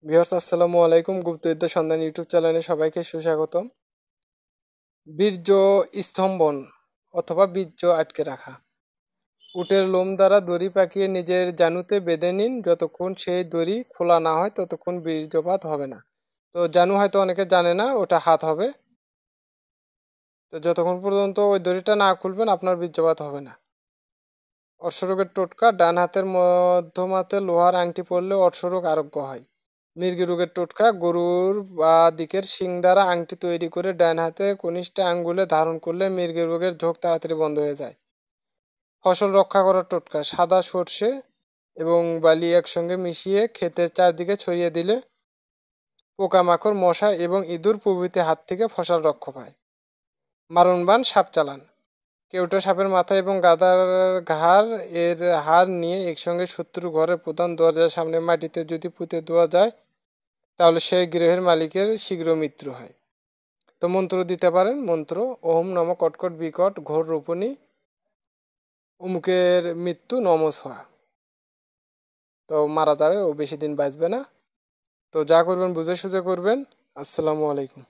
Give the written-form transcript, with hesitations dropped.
Viewers আসসালামু আলাইকুম। গুপ্তবিদ্যা সন্ধান ইউটিউব চ্যানেলে সবাইকে সুস্বাগতম। বীর্য স্তম্ভন অথবা বীর্য আটকে রাখা। উটের লোম দ্বারা দড়ি পাকিয়ে নিজের জানুতে বেঁধে নিন। যতক্ষণ সেই দড়ি খোলা না হয় ততক্ষণ বীর্যপাত হবে না। তো জানু হয়তো অনেকে জানে না, ওটা হাত হবে। তো যতক্ষণ পর্যন্ত ওই দড়িটা না খুলবেন আপনার বীর্যপাত হবে না। অর্শরোগের টোটকা: ডান হাতের মধ্যমাতে লোহার আংটি পরলে অর্শরোগ আরোগ্য হয়। মৃগী রোগের টোটকা: গরুর বা দিকের শিং দ্বারা আংটি তৈরি করে ডান হাতে কনিষ্ঠ আঙ্গুলে ধারণ করলে মৃগী রোগের ঝোঁক তাড়াতাড়ি বন্ধ হয়ে যায়। ফসল রক্ষা করার টোটকা: সাদা সর্ষে এবং বালি একসঙ্গে মিশিয়ে ক্ষেতের চারদিকে ছড়িয়ে দিলে পোকামাকড়, মশা এবং ইঁদুর প্রভৃতি হাত থেকে ফসল রক্ষা পায়। মারণবাণ সাপ চালান: কেউটা সাপের মাথা এবং গাধার ঘাড় এর হাড় নিয়ে একসঙ্গে শত্রু ঘরের প্রধান দরজার সামনে মাটিতে যদি পুঁতে দেওয়া যায় তাহলে সেই গৃহের মালিকের শীঘ্র মৃত্যু হয়। তো মন্ত্র দিতে পারেন। মন্ত্র: ওম নম কটকট বিকট ঘোর রূপণী অমুকের মৃত্যু নম সোহা। তো মারা যাবে, ও বেশি দিন বাঁচবে না। তো যা করবেন বুঝে সুঝে করবেন। আসসালামু আলাইকুম।